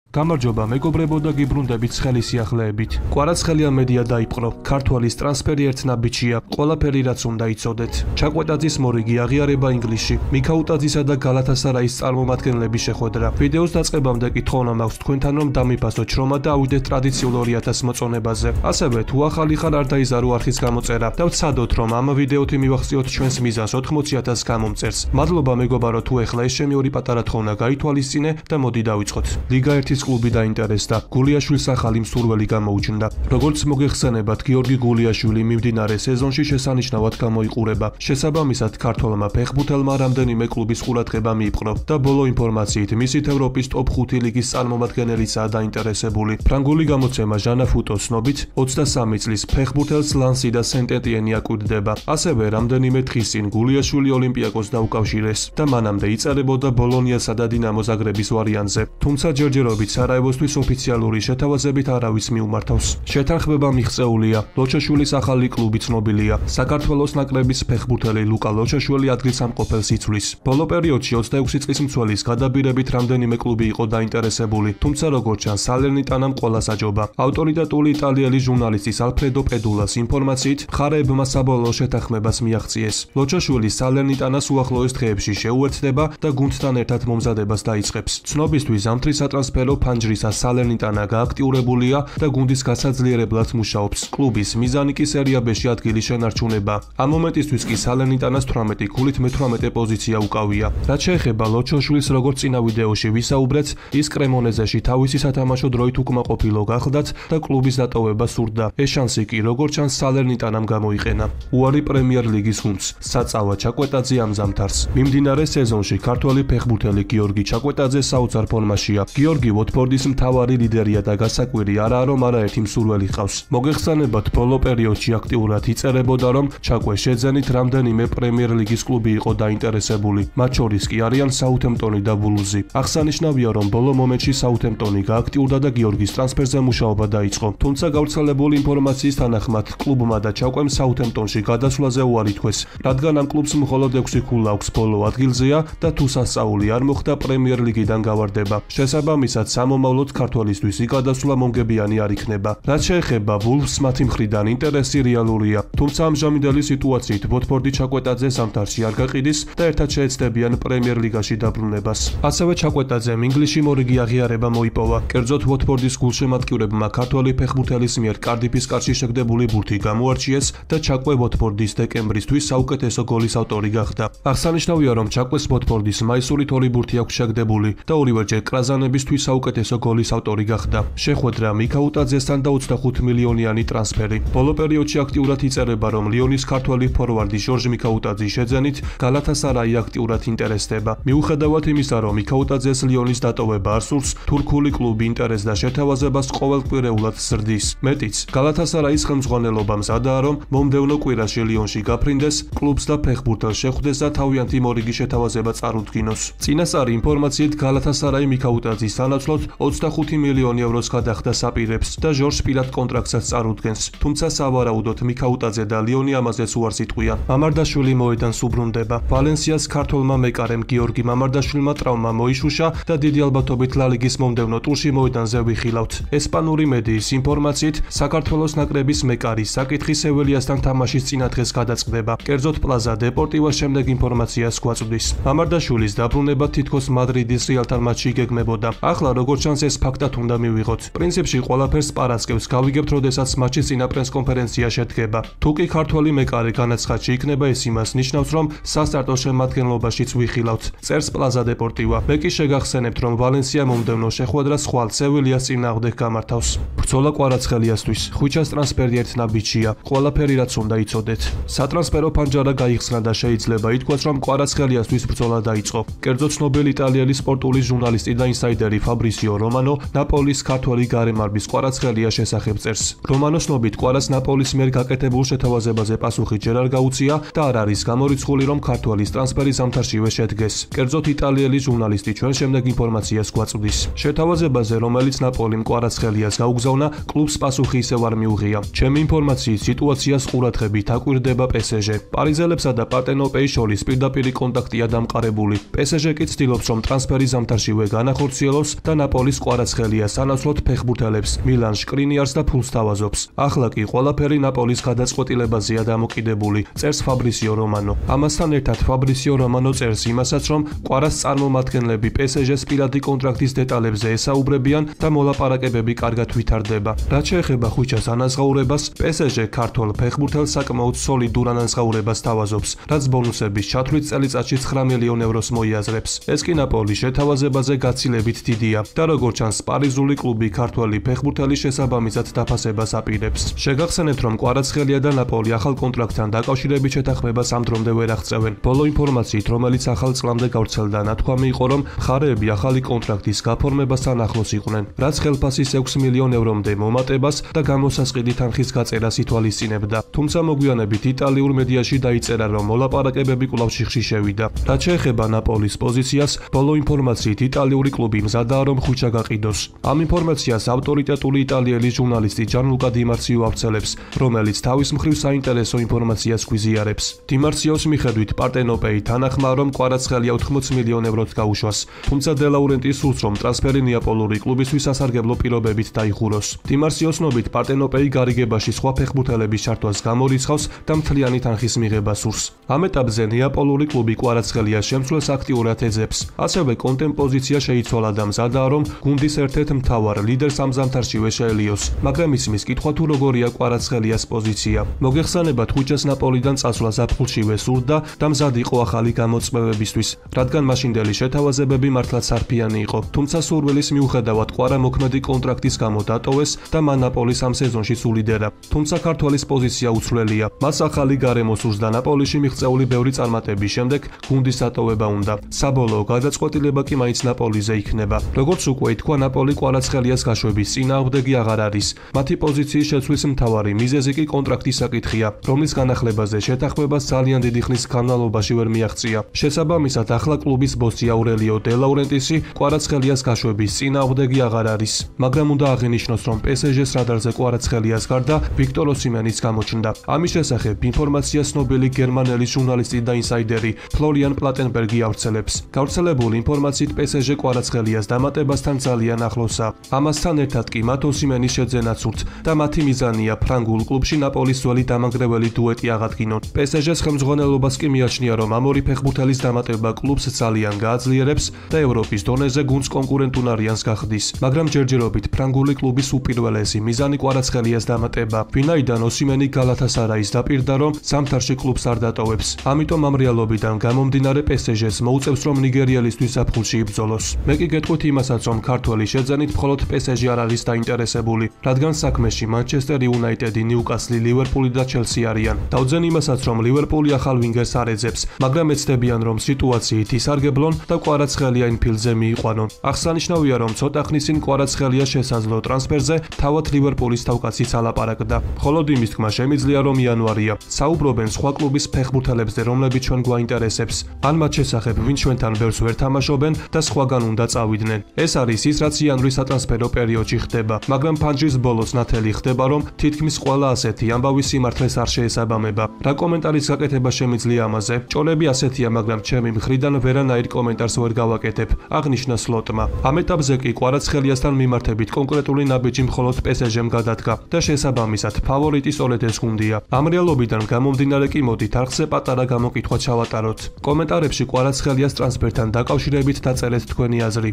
გამარჯობა, მეგობრებო და გიბრუნდებით ცხელი სიახლეებით. კვარაცხელია მედია დაიპყრო. ქართველის ტრანსფერი ერთ ნაბიჯია. ყველაფერი რაც უნდა იცოდეთ. ჩაკვეტაძის მორიგი აღიარება ინგლისში. მიქაუტაძისა და გალათასარაის წარმომადგენლების შეხვედრა. ვიდეოს დაწყებამდე კი თხოვნა მაქვს თქვენთან რომ დამიფასოთ შრომა და ავიდეთ ტრადიციულ 2000 მოწონებაზე. ასევე თუ ახალი ხარ არ დაიზარო არხის გამოწერა და ვცადოთ რომ ამ ვიდეოთი მივახციოთ ჩვენს მიზანს 80,000 გამომწერს. მადლობა მეგობარო თუ ეხლა ეს ჩემი ორი პატარა თხოვნა გაითვალისწინე და მოდი დავიწყოთ. ლიგა 1 კლუბი დაინტერესდა. გულიაშვილს ახალი მსურველი გამოუჩნდა. როგორც მოგეხსენებათ, გიორგი გულიაშვილი მიმდინარე სეზონში შესანიშნავად გამოიყურება. შესაბამისად, ქართველმა ფეხბურთელმა რამდენიმე კლუბის ყურადღება მიიპყრო და ბოლო ინფორმაციით მისით ევროპის ტოპ 5 ლიგის წარმომადგენელიცაა დაინტერესებული. ფრანგული გამოცემა ჟანა ფუტოს ცნობით 23 წლის ფეხბურთელს ლანსი და სენტ-ეტიენი აკვირდება. ასევე რამდენიმე დღის წინ გულიაშვილი ოლიმპიაკოს დაუკავშირეს და მანამდე იწერებოდა ბოლონიასა და დინამო ზაგრების ვარიანტზე. თუმცა ჯერჯერობით სარაევოსთვის ოფიციალური შეთავაზებით არავის მიუმართავს. შეთანხმება მიღწეულია. ლოჩაშვილის ახალი კლუბი ცნობილია. საქართველოს ნაკრების ფეხბურთელი ლუკა ლოჩაშვილი ადგილსამყოფელს იცვლის. ბოლო პერიოდში 26 წლის მცველის გადაბირებით რამდენიმე კლუბი იყო დაინტერესებული, თუმცა როგორც ჩანს, სალერნიტანამ ყველას აჯობა. ავტორიტეტული იტალიელი ჟურნალისტის ალფრედო პედულას ინფორმაციით, მხარეებმა საბოლოო შეთანხმებას მიაღწიეს. ლოჩაშვილი სალერნიტანას უახლოეს დღეებში შეუერთდება და გუნდთან ერთად მომზადებას დაიწყებს. ცნობისთვის ზამთრის სატრანსფერო ფანჯრისა სალერნიტანა გააქტიურებულია და გუნდის გასაძლიერებლად მუშაობს. კლუბის მიზანი კი სერია B-ში ადგილის შენარჩუნება. ამ მომენტისთვის კი სალერნიტანას 18 ქულით მე-18 პოზიცია უკავია. რაც შეეხება ლოჩაშვილს, როგორც წინა ვიდეოში ვისაუბრეთ, ის კრემონეზეში თავისი სათამაშო დროით უკმაყოფილო გახლდათ და კლუბის დატოვება სურდა. ეს შანსი კი როგორც ჩანს სალერნიტანამ გამოიყენა. უარი პრემიერ ლიგის გუნდს. საწავა ჩაკვეტაძე ამ ზამთარს. მიმდინარე სეზონში ქართველი ფეხბურთელი გიორგი ჩაკვეტაძე საოცარ ფორმაშია. გიორგი ვოტფორდის მთავარი ლიდერია და გასაკვირი არაა რომ არაერთი მსურველი ჰყავს. მოგეხსენებათ, ბოლო პერიოდში აქტიურად იწერებოდა რომ ჩაკვე შეძენით რამდენიმე პრემიერ ლიგის კლუბი იყო დაინტერესებული. მათ შორის კი არიან საუთემპტონი და ვულვზი. აღსანიშნავია რომ ბოლო მომენტში საუთემპტონი გააქტიურდა და გიორგის ტრანსფერზე მუშაობა დაიწყო. თუმცა გავრცელებული ინფორმაციის თანახმად კლუბმა და ჩაკვემ საუთემპტონში გადასვლაზე უარი თქვეს, რადგან ამ კლუბს მხოლოდ 6 ქულა აქვს ბოლო ადგილზეა და თუ სასწაული არ მოხდა პრემიერ ლიგიდან გავარდება. შესაბამისად, სამომავლოდ ქართველისთვის გადასვლა მომგებიანი არ იქნება. რაც შეეხება ვულვს, მათი მხრიდან ინტერესი რეალურია. თუმცა ამჟამინდელი სიტუაციით ვოტფორდი ჩაკვეტაძეს ზამთარში არ გაყიდის და ერთად შეეცდებიან პრემიერ ლიგაში დაბრუნებას. ასევე ჩაკვეტაძემ ინგლისში მორიგი აღიარება მოიპოვა. კერძოდ ვოტფორდის გულშემატკივრებმა ქართველი ფეხბურთელის მიერ კარდიფის კარში შეგდებული ბურთი გამოარჩიეს და ჩაკვე ვოტფორდის დეკემბრისთვის საუკეთესო გოლის ავტორი გახდა. აღსანიშნავია რომ ჩაკვეს ვოტფორდის მაისურით 2 ბურთი აქვს შეგდებული და ორივეჯერ კრაზანებისთვის საუკეთესო გოლის ავტორი გახდა. შეხვედრა მიქაუტაძესთან და 25 მილიონიანი ტრანსფერი. ბოლო პერიოდში აქტიურად იწერება რომ ლიონის ქართველი ფორვარდი ჟორჟ მიქაუტაძის შეძენით გალათასარაი აქტიურად ინტერესდება. მიუხედავად იმისა რომ მიქაუტაძეს ლიონის დატოვება არ სურს, თურქული კლუბი ინტერესს და შეთავაზებას ყოველკვირეულად ზრდის. მეტიც, გალათასარაის ხელმძღვანელობა მზადაა რომ მომდევნო კვირაში ლიონში გაფრინდეს, კლუბს და ფეხბურთელს შეხვდეს და თავიანთი მორიგი შეთავაზება წარუდგინოს. წინასწარი ინფორმაციით გალათასარაი მიქაუტაძის სანაცვლოდ 25 მილიონი ევროს გადახდა საპირებს და ჟორჟ პირად კონტრაქტსაც წარუდგენს. თუმცა სავარაუდოდ მიქაუტაძე და ლიონი ამაზეც უარს იტყვიან. მამარდაშვილი მოედანს უბრუნდება. ვალენსიას ქართველმა მეკარემ გიორგი მამარდაშვილმა ტრავმა მოიშუშა და დიდი ალბათობით ლა-ლიგის მომდევნო ტურში მოედანზე ვიხილავთ. ესპანური მედიის ინფორმაციით, საქართველოს ნაკრების მეკარი საკითხი სევილიასთან თამაშის წინა დღეს გადაწყდება. კერძოდ პლაზა დეპორტივას შემდეგ ინფორმაციას გვაწვდის. მამარდაშვილის დაბრუნება თითქოს მადრიდის რეალთან მატჩში იგეგმებოდა. ახლა როგორც ჩანს ეს ფაქტად უნდა მივიღოთ. პრინციპში ყველაფერს პარასკევს გავიგებთ, როდესაც მატჩის წინა პრესკონფერენცია შედგება. თუ კი ქართველი მეკარე განაცხადში იქნება, ეს იმას ნიშნავს, რომ სასტარტო შემადგენლობაშიც ვიხილავთ. წერს პლაზა დეპორტივა. მე კი შეგახსენებთ, რომ ვალენსია მომდევნო შეხვედრას ხვალ სევილიას წინააღმდეგ გამართავს. ბრძოლა კვარაცხელიასთვის. ხვიჩას ტრანსფერი ერთ ნაბიჯია. ყველაფერი რაც უნდა იცოდეთ. სატრანსფერო ფანჯარა გაიხსნა და შეიძლება ითქვას, რომ კვარაცხელიასთვის ბრძოლა დაიწყო. კერძოდ ცნობილი იტალიელი სპორტული ჟურნალისტი და ინსაიდერი ფაბრისიო რომანო ნაპოლის ქართველი გარემარბის კვარაცხელია შესახებ წერს. რომანოს ცნობით, კვარას ნაპოლის მიერ გაკეთებულ შეთავაზებაზე პასუხი ჯერ არ გაუწია და არ არის გამორიცხული, რომ ქართველის ტრანსფერი ზამთარშივე შედგეს. კერძოდ იტალიელი ჟურნალისტი ჩვენ შემდეგ ინფორმაციას გვაწვდის. შეთავაზებაზე, რომელიც ნაპოლიმ კვარაცხელიას გაუგზავნა, კლუბს პასუხი ისევ არ მიუღია. ჩემი ინფორმაციით, სიტუაციას ყურადღებით აკვირდება PSG. პარიზელებსა და პარტენოპეის შორის პირდაპირი კონტაქტია დამყარებული. PSG კი ცდილობს, რომ ტრანსფერი ზამთარშივე განახორციელოს და ნაპოლის კვარაცხელია სანაცვლოდ ფეხბურთელებს, მილან შკრინიარს და ფულს თავაზობს. ახლა კი ყველაფერი ნაპოლის გადაწყვეტილებაზეა დამოკიდებული, წერს ფაბრისიო რომანო. ამასთან ერთად ფაბრისიო რომანო წერს იმასაც, რომ კვარას წარმომადგენლები PSG-ს პირადი კონტრაქტის დეტალებზე ესაუბრებიან და მოლაპარაკებები კარგად ვითარდება. რაც შეეხება ხვიჩას ანაზღაურებას, PSG ქართველ ფეხბურთელს საკმაოდ სოლიდურ ანაზღაურებას თავაზობს, რაც ბონუსების ჩათვლით წელიწადში 9 მილიონ ევროს მოიაზრებს. ეს კი ნაპოლის შეთავაზებაზე გაცილებით დიდია და როგორც ჩანს, პარიზული კლუბი ქართველი ფეხბურთელის შესაბამისად დაფასებას აპირებს. შეგახსენებთ, რომ კვარაცხელია და ნაპოლი ახალ კონტრაქტთან დაკავშირებით შეთანხმებას ამ დრომდე ვერ აღწევენ. ბოლო ინფორმაციით, რომელიც ახალ წლამდე გავრცელდა, ნათქვამი იყო, რომ მხარეები ახალი კონტრაქტის გაფორმებასთან ახლოს იყვნენ, რაც ხელფასის 6 მილიონ ევრომდე მომატებას და გამოსასყიდი თანხის გაწერას ითვალისწინებდა. თუმცა მოგვიანებით იტალიურ მედიაში დაიწერა, რომ მოლაპარაკებები კვლავ შიხში შევიდა. რაც შეეხება ნაპოლის პოზიციას, ბოლო ინფორმაციით იტალიური კლუბი მზადაა, რომ ხვიჩა გაყიდოს. ამ ინფორმაციას ავტორიტეტული იტალიელი ჟურნალისტი ჯანლუკა დიმარციო ავრცელებს, რომელიც თავის მხრივ საინტერესო ინფორმაციას გვიზიარებს. დიმარციოს მიხედვით, პარტენოპეი თანახმაა, რომ კვარაცხელია 80 მილიონ ევროთ გაუშვას, თუმცა დე ლაურენტი სურს, რომ ტრანსფერი ნეაპოლური კლუბისთვის სასარგებლო პირობებით დაიხუროს. დიმარციოს ნობით, პარტენოპეი გარიგებაში სხვა ფეხბურთელების ჩართვას გამორიცხავს და მთლიანი თანხის მიღებას სურს. ამ ეტაპზე ნეაპოლური კლუბი კვარაცხელიას შემცვლელს აქტიურად ეძებს. ასევე კონტემ პოზიცია შეიცვალა და მზადაა, რომ გუნდის ერთ-ერთ მთავარ ლიდერს ამ ზამთარშივე შეელიოს, მაგრამ ისმის კითხვა თუ როგორია კვარაცხელიას პოზიცია. მოგეხსენებათ, ხვიჩას ნაპოლიდან წასვლა ზაფხულშივე სურდა და მზად იყო ახალი გამოწვევებისთვის, რადგან მაშინდელი შეთავაზებები მართლაც სარფიანი იყო. თუმცა სურვილის მიუხედავად კვარა მოქმედი კონტრაქტის გამო დატოვეს და მან ნაპოლის ამ სეზონში სულიდერა. თუმცა ქართველის პოზიცია უცვლელია. მას ახალი გარემო სურს და ნაპოლიში მიღწეული ბევრი წარმატების შემდეგ გუნდის დატოვება უნდა. საბოლოო გადაწყვეტილება კი მაინც ნაპოლიზე იქნება. როგორც უკვე ითქვა, ნაპოლი კვარაცხელიას გაშვების წინააღმდეგი აღარ არის. მათი პოზიციის შეცვლის მთავარი მიზეზი კი კონტრაქტის საკითხია, რომლის განახლებაზე შეთანხმებას ძალიან დიდი ხნის განმავლობაში ვერ მიაღწია. შესაბამისად, ახლა კლუბის ბოსი აურელიო დე ლაურენტისი კვარაცხელიას გაშვების წინააღმდეგი აღარ არის. მაგრამ უნდა აღინიშნოს, რომ PSG-ს რადარზე კვარაცხელიას გარდა ვიქტორ ოსიმენიც გამოჩნდა. ამის შესახებ ინფორმაციას ცნობილი გერმანელი ჟურნალისტი და ინსაიდერი ფლორიან პლატენბერგი ავრცელებს. გავრცელებული ინფორმაციით, PSG კვარაცხელიას დამატებასთან ძალიან ახლოსაა. ამასთან ერთად კი მათ ოსიმენის შეძენაც სურთ და მათი მიზანია ფრანგულ კლუბში ნაპოლის ძველი დამანგრეველი დუეტი აღადგინონ. PSG-ს ხელმძღვანელობას კი მიაჩნია, რომ ამ ორი ფეხბურთელის დამატება კლუბს ძალიან გააძლიერებს და ევროპის დონეზე გუნდს კონკურენტუნარიანს გახდის. მაგრამ ჯერჯერობით ფრანგული კლუბის უპირველესი მიზანი კვარაცხელიას დამატება, ვინაიდან ოსიმენი გალათასარაის დაპირდა, რომ ზამთარში კლუბს არ დატოვებს. ამიტომ ამ რეალობიდან გამომდინარე PSG-ს მოუწევს, რომ ნიგერიელისთვის ზაფხულში იბრძოლოს. მე კი გეტყვით იმასაც, რომ ქართველი შეძენით მხოლოდ PSG არ არის დაინტერესებული, რადგან საქმეში მანჩესტერ იუნაიტედი, ნიუკასლი, ლივერპული და ჩელსი არიან. დავძენ იმასაც, რომ ლივერპული ახალ ვინგერს არ ეძებს, მაგრამ ეცდებიან, რომ სიტუაციით ისარგებლონ და კვარაცხელია ინფილდზე მიიყვანონ. აღსანიშნავია, რომ ცოტა ხნის წინ კვარაცხელიას შესაძლო ტრანსფერზე თავად ლივერპულის თავკაციც ალაპარაკდა. მხოლოდ იმის თქმა შემიძლია, რომ იანვარია. საუბრობენ სხვა კლუბის ფეხბურთელებზე, რომლებიც ჩვენ გვაინტერესებს, ან მათ შესახებ, ვინც ჩვენთან ბევრს ვერ თამაშობენ და სხვაგან უნდა წავიდნენ. ეს არის ის, რაც იანვრის სატრანსფერო პერიოდში ხდება, მაგრამ ფანჯრის ბოლოს ნათელი ხდება, რომ თითქმის ყველა ასეთი ამბავი სიმართლეს არ შეესაბამება. რა კომენტარის გაკეთება შემიძლია ამაზე? ჭოლები ასეთია, მაგრამ ჩემი მხრიდან ვერანაირ კომენტარს ვერ გავაკეთებ, აღნიშნა სლოტმა. ამ ეტაპზე კი კვარაცხელიასთან მიმართებით კონკრეტული ნაბიჯი მხოლოდ PSG-მ გადადგა და შესაბამისად ფავორიტი სწორედ ეს გუნდია. ამ რეალობიდან გამომდინარე კი მოდით არხზე პატარა გამოკითხვა ჩავატაროთ. კომენტარებში კვარაცხელიას ტრანსფერთან დაკავშირებით დაწერეთ თქვენი აზრი.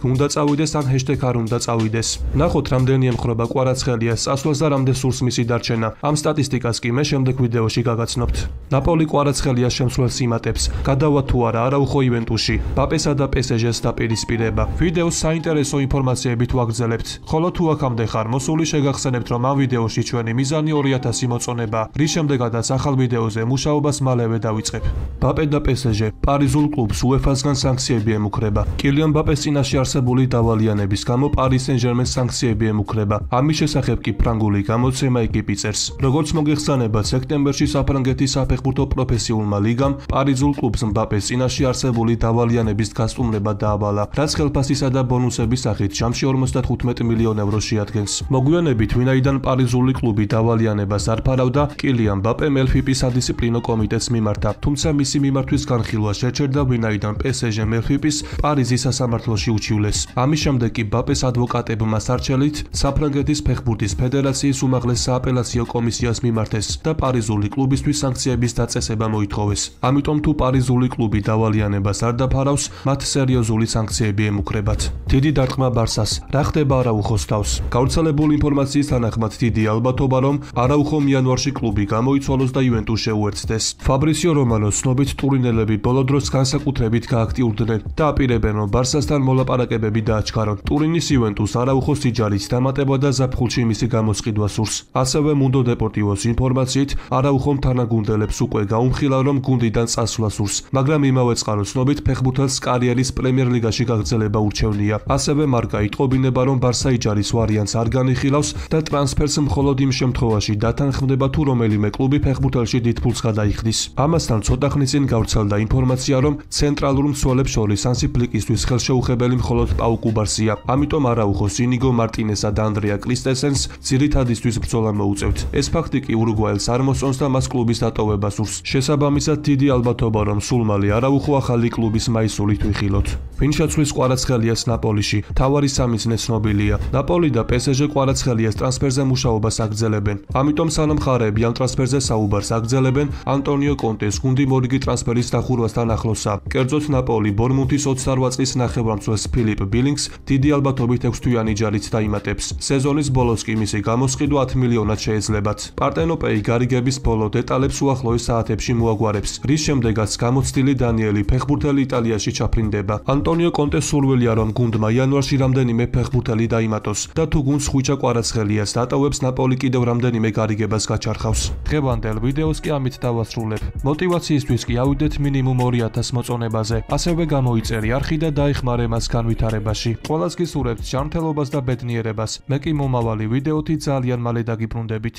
#უნდა წავიდეს ან #არ უნდა წავიდეს. ნახოთ რამდენი ემხრობა კვარაცხელიას წასვლას და რამდენ სურს მისი დარჩენა. ამ სტატისტიკას კი მე შემდეგ ვიდეოში გაგაცნობთ. ნაპოლი კვარაცხელიას შემცვლელს იმატებს. გადავა თუ არა არაუხო ივენტუში. ბაპესა და PSG-ს დაპირისპირება. ვიდეოს საინტერესო ინფორმაციებით ვაგრძელებთ. ხოლო თუ აქამდე ხარ მოსული, შეგახსენებთ, რომ ამ ვიდეოში ჩვენი მიზანი 2000 მოწონება, რის შემდეგაც ახალ ვიდეოზე მუშაობას მალევე დავიწყებ. ბაპე და PSG პარიზულ კლუბს UEFA-სგან სანქციები ემუქრება. კილიან ბაპეს წინაშე არსებული დავალიანების გამო პარი სენ-ჟერმენს სანქციები ემუქრება. ამის შესახებ კი ფრანგული გამოცემა ეკიპი წერს. როგორც მოგეხსენებათ, სექტემბერში საფრანგეთის საფეხბურთო პროფესიულმა ლიგამ პარიზულ კლუბს მბაპეს წინაშე არსებული დავალიანების გასტუმრება დაავალა, რაც ხელფასისა და ბონუსების სახით ჯამში 55 მილიონ ევრო შეადგენს. მოგვიანებით, ვინაიდან პარიზული კლუბი დავალიანებას არ ფარავდა, კილიან ბაპემ ელფიპის სადისციპლინო კომიტეტს მიმართა, თუმცა მისი მიმართვის განხილვა შეჩერდა, ვინაიდან PSG ელფიპის პარიზის სასამართლოში უჩივლეს. დაუბრუნდეს. ამის შემდეგ კი ბაპეს ადვოკატებმა სარჩელით საფრანგეთის ფეხბურთის ფედერაციის უმაღლეს სააპელაციო კომისიას მიმართეს და პარიზული კლუბისთვის სანქციების დაწესება მოითხოვეს. ამიტომ თუ პარიზული კლუბი დავალიანებას არ დაფარავს, მათ სერიოზული სანქციები ემუქრებათ. დიდი დარტყმა ბარსას. რა ხდება არაუხოს თავს? გავრცელებული ინფორმაციის თანახმად დიდი ალბათობა, რომ არაუხომ იანვარში კლუბი გამოიცვალოს და იუვენტუს შეუერთდეს. ფაბრისიო რომანოს ცნობით ტურინელები ბოლო დროს განსაკუთრებით გააქტიურდნენ და აპირებენ, რომ ბარსასთან მოლაპარაკებები დააჩქარონ. ტურინის იუვენტუს არაუხოს სიჯარით დამატება და ზაფხულში მისი გამოსყიდვა სურს. ასევე მუნდო დეპორტივოს ინფორმაციით არაუხომ თანაგუნდელებს უკვე გაუმხილა, რომ გუნდიდან წასვლა სურს, მაგრამ იმავე წყაროს ცნობით ფეხბურთელს კარიერის პრემიერ ლიგაში გაგრძელება ურჩევნია. ასევე მარკა იტყობინება, რომ ბარსა იჯარის ვარიანტს არ განიხილავს და ტრანსფერს მხოლოდ იმ შემთხვევაში დათანხმდება, თუ რომელიმე კლუბი ფეხბურთელში დიდ ფულს გადაიხდის. ამასთან ცოტა ხნის წინ გავრცელდა ინფორმაცია, რომ ცენტრალურ მცველებს შორის ანსი ფლიკისთვის ხელშეუხებელი მხოლოდ პაუ კუბარსია. ამიტომ არაუხოს ინიგო მარტინესა და ანდრეა კრისტენსენს ძირითადისთვის ბრძოლა მოუწევთ. ეს ფაქტი კი ურუგვაელს არ მოსწონს და მას კლუბის დატოვება სურს. შესაბამისად, დიდი ალბათობა, რომ სულ მალე არაუხო ახალი კლუბის მაისურით ვიხილოთ. ვინ შეცვლის კვარაცხელიას ნაპოლიში? თავარი სამიზნე ცნობილია. ნაპოლი და პესეჟე კვარაცხელიას ტრანსფერზე მუშაობას აგრძელებენ. ამიტომ სანამ მხარეები ამ ტრანსფერზე საუბარს აგრძელებენ, ანტონიო კონტეს გუნდი მორიგი ტრანსფერის დახურვასთან ახლოსაა. კერძოდ ნაპოლი ბორმუთის 28 წლის ნახევარმცველს ფილიპ ბილინგს დიდი ალბათობით 6 თვიანი ჯარით დაიმატებს. სეზონის ბოლოს კი მისი გამოსყიდვა 10 მილიონად შეეძლებათ. პარტენოპეი გარიგების ბოლო დეტალებს უახლოეს საათებში მოაგვარებს, რის შემდეგაც გამოცდილი დანიელი ფეხბურთელი იტალიაში ჩაფრინდება. ანტონიო კონტეს სურვილია, რომ გუნდმა იანვარში რამდენიმე ფეხბურთელი დაიმატოს და თუ გუნდს ხვიჩა კვარაცხელიას დატოვებს, ნაპოლი კიდევ რამდენიმე გარიგებას გაჩარხავს. დღევანდელ ვიდეოს კი ამით დავასრულებ. მოტივაციისთვის კი ავიდეთ მინიმუმ 2000 მოწონებაზე. ასევე გამოიწერი არხი და დაეხმარე მას განვითარებაში. ყველას გისურვებთ ჯანმრთელობას და ბედნიერებას. მე კი მომავალი ვიდეოთი ძალიან მალე დაგიბრუნდებით.